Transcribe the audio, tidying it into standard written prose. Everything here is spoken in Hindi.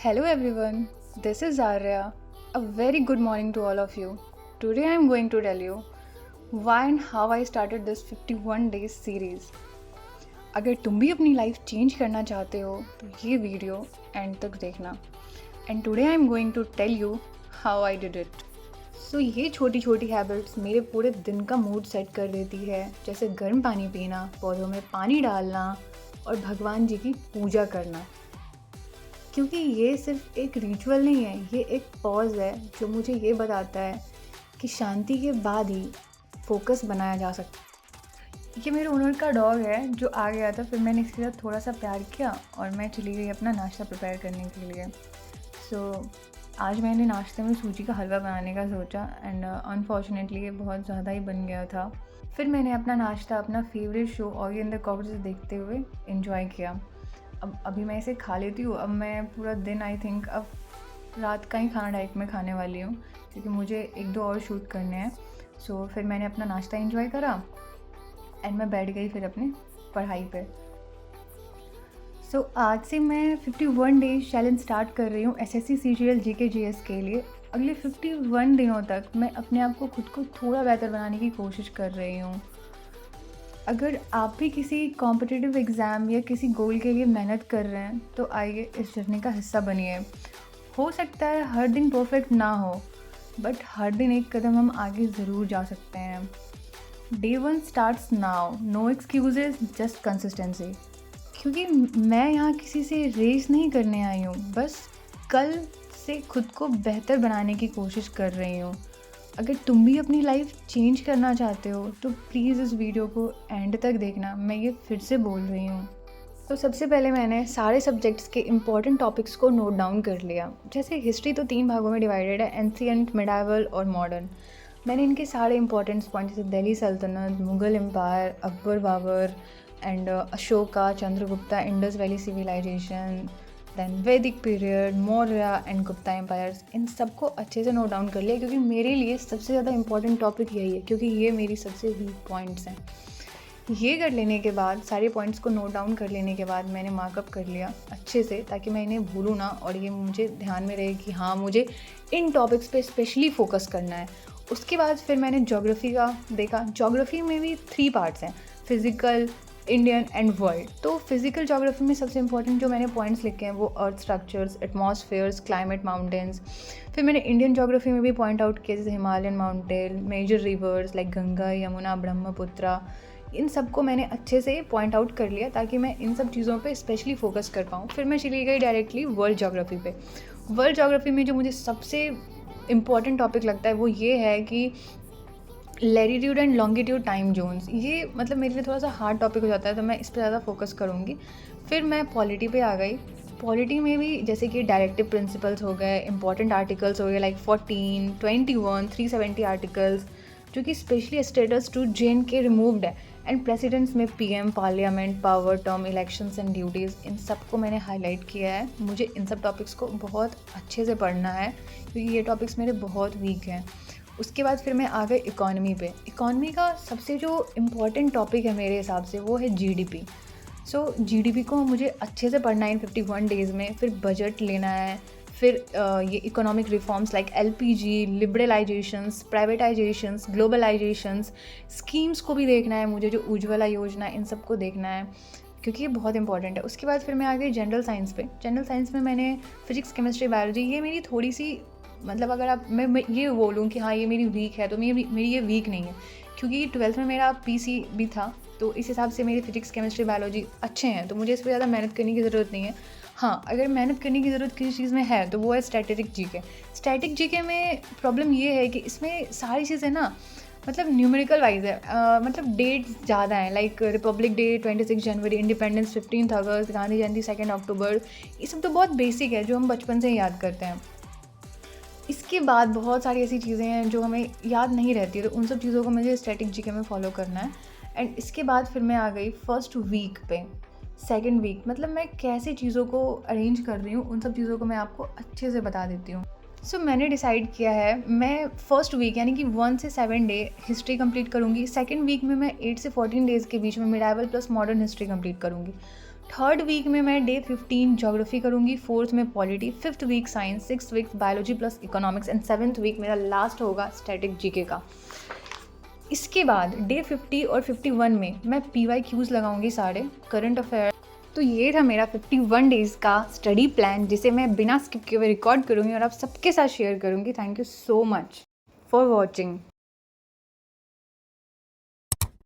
Hello everyone, this is Arya. A very good morning to all of you. Today I am going to tell you why and how I started this 51 days series. अगर तुम भी अपनी लाइफ चेंज करना चाहते हो तो ये वीडियो एंड तक देखना. And today I am going to tell you how I did it. So ये छोटी छोटी हैबिट्स मेरे पूरे दिन का मूड सेट कर देती है, जैसे गर्म पानी पीना, पौधों में पानी डालना और भगवान जी की पूजा करना. क्योंकि ये सिर्फ एक रिचुअल नहीं है, ये एक पॉज है जो मुझे ये बताता है कि शांति के बाद ही फोकस बनाया जा सकता है. ये मेरे ओनर का डॉग है जो आ गया था, फिर मैंने इसके साथ थोड़ा सा प्यार किया और मैं चली गई अपना नाश्ता प्रिपेयर करने के लिए. सो आज मैंने नाश्ते में सूजी का हलवा बनाने का सोचा एंड अनफॉर्चुनेटली ये बहुत ज़्यादा ही बन गया था. फिर मैंने अपना नाश्ता अपना favourite show Oggy and the cockroaches देखते हुए इन्जॉय किया. अब अभी मैं इसे खा लेती हूँ. अब मैं पूरा दिन आई थिंक अब रात का ही खाना डाइट में खाने वाली हूँ क्योंकि मुझे एक दो और शूट करने हैं. सो फिर मैंने अपना नाश्ता एंजॉय करा एंड मैं बैठ गई फिर अपनी पढ़ाई पे. सो आज से मैं 51 डेज चैलेंज स्टार्ट कर रही हूँ एसएससी सीजीएल जीके जीएस के लिए. अगले 51 दिनों तक मैं अपने आप को खुद को थोड़ा बेहतर बनाने की कोशिश कर रही हूँ. अगर आप भी किसी कॉम्पिटिटिव एग्ज़ाम या किसी गोल के लिए मेहनत कर रहे हैं तो आइए इस जर्नी का हिस्सा बनिए. हो सकता है हर दिन परफेक्ट ना हो, बट हर दिन एक कदम हम आगे ज़रूर जा सकते हैं. Day 1 starts now, no excuses, just consistency. क्योंकि मैं यहाँ किसी से रेस नहीं करने आई हूँ, बस कल से खुद को बेहतर बनाने की कोशिश कर रही हूँ. अगर तुम भी अपनी लाइफ चेंज करना चाहते हो तो प्लीज़ इस वीडियो को एंड तक देखना. मैं ये फिर से बोल रही हूँ. तो सबसे पहले मैंने सारे सब्जेक्ट्स के इम्पॉर्टेंट टॉपिक्स को नोट डाउन कर लिया. जैसे हिस्ट्री तो 3 भागों में डिवाइडेड है, एंशिएंट, मिडाइवल और मॉडर्न. मैंने इनके सारे इंपॉर्टेंट पॉइंट जैसे दिल्ली सल्तनत, Mughal empire, Akbar Babur and Ashoka, Chandragupta, Indus valley civilisation, then Vedic period, Maurya and Gupta empires, इन सबको अच्छे से नोट डाउन कर लिया क्योंकि मेरे लिए सबसे ज़्यादा इंपॉर्टेंट टॉपिक यही है क्योंकि ये मेरी सबसे वीक पॉइंट्स हैं. ये कर लेने के बाद, सारे पॉइंट्स को नोट डाउन कर लेने के बाद मैंने मार्कअप कर लिया अच्छे से ताकि मैं इन्हें भूलूँ ना और ये मुझे ध्यान में रहे कि हाँ मुझे इन टॉपिक्स पे स्पेशली फोकस करना है. उसके बाद फिर मैंने ज्योग्राफी का देखा. ज्योग्राफी में भी 3 पार्ट्स हैं, फिज़िकल, इंडियन एंड वर्ल्ड. तो फिजिकल ज्योग्राफी में सबसे इंपॉर्टेंट जो मैंने पॉइंट्स लिखे हैं वो अर्थ स्ट्रक्चर्स, एटमॉस्फेयर्स, क्लाइमेट, माउंटेन्स. फिर मैंने इंडियन ज्योग्राफी में भी पॉइंट आउट किया जैसे Himalayan mountain, major rivers like Ganga, Yamuna, Brahmaputra. इन सबको मैंने अच्छे से पॉइंट आउट कर लिया ताकि मैं इन सब चीज़ों पे स्पेशली फोकस कर पाऊँ. फिर मैं चली गई डायरेक्टली वर्ल्ड ज्योग्राफी पे. वर्ल्ड ज्योग्राफी में जो मुझे सबसे इम्पॉर्टेंट टॉपिक लगता है वो ये है कि latitude and longitude time zones. ये मतलब मेरे लिए थोड़ा सा हार्ड टॉपिक हो जाता है तो मैं इस पर ज़्यादा फोकस करूँगी. फिर मैं पॉलिटी पे आ गई. पॉलिटी में भी जैसे कि डायरेक्टिव प्रिंसिपल्स हो गए, इंपॉर्टेंट आर्टिकल्स हो गए लाइक 14, 21, 370 आर्टिकल्स जो कि स्पेशली स्टेटस टू जेन के रिमूव्ड है. एंड प्रेसिडेंट्स में PM, parliament, power, term, elections and duties, इन सबको मैंने हाईलाइट किया है. मुझे इन सब टॉपिक्स को बहुत अच्छे से पढ़ना है क्योंकि ये टॉपिक्स मेरे बहुत वीक हैं. उसके बाद फिर मैं आ गई इकॉनमी पे. इकॉनमी का सबसे जो इम्पॉर्टेंट टॉपिक है मेरे हिसाब से वो है जीडीपी. सो जीडीपी को मुझे अच्छे से पढ़ना है इन 51 डेज़ में. फिर बजट लेना है. फिर ये economic reforms like LPG, liberalisations, privatisations, globalisations, schemes को भी देखना है मुझे, जो उज्ज्वला योजना, इन सबको देखना है क्योंकि ये बहुत इंपॉर्टेंट है. उसके बाद फिर मैं आ गई जनरल साइंस पे. जनरल साइंस में मैंने फिजिक्स, केमिस्ट्री, बायोलॉजी, ये मेरी थोड़ी सी मतलब अगर आप मैं ये बोलूँ कि हाँ ये मेरी वीक है तो मेरी ये वीक नहीं है क्योंकि 12th में मेरा पीसी भी था तो इस हिसाब से मेरी फिजिक्स, केमिस्ट्री, बायोलॉजी अच्छे हैं तो मुझे इस पर ज़्यादा मेहनत करने की ज़रूरत नहीं है. हाँ, अगर मेहनत करने की ज़रूरत किसी चीज़ में है तो वो है स्टैटिक जीके. स्टैटिक जीके में प्रॉब्लम ये है कि इसमें सारी चीज़ें ना मतलब न्यूमेरिकल वाइज है. मतलब डेट्स ज़्यादा हैं लाइक रिपब्लिक डे 26 जनवरी, इंडिपेंडेंस 15 अगस्त, गांधी जयंती 2 अक्टूबर. ये सब तो बहुत बेसिक है जो हम बचपन से ही याद करते हैं. इसके बाद बहुत सारी ऐसी चीज़ें हैं जो हमें याद नहीं रहती तो उन सब चीज़ों को मुझे स्टैटिक जीके में फॉलो करना है. एंड इसके बाद फिर मैं आ गई फर्स्ट वीक पे. सेकंड वीक मतलब मैं कैसे चीज़ों को अरेंज कर रही हूँ उन सब चीज़ों को मैं आपको अच्छे से बता देती हूँ. सो मैंने डिसाइड किया है मैं फर्स्ट वीक यानी कि 1 से 7 डे हिस्ट्री कंप्लीट करूँगी. सेकंड वीक में मैं 8 से 14 डेज़ के बीच में medieval plus modern history complete करूँगी. थर्ड वीक में मैं डे 15 ज्योग्राफी करूँगी, फोर्थ में polity, fifth week science, six week biology plus economics and seventh week मेरा लास्ट होगा स्टैटिक जीके का। इसके बाद डे 50 और 51 में मैं PYQs लगाऊंगी सारे करंट अफेयर। तो ये था मेरा 51 डेज़ का स्टडी प्लान, जिसे मैं बिना स्किप किए हुए रिकॉर्ड करूँगी और आप सबके साथ शेयर करूँगी। Thank you so much for watching.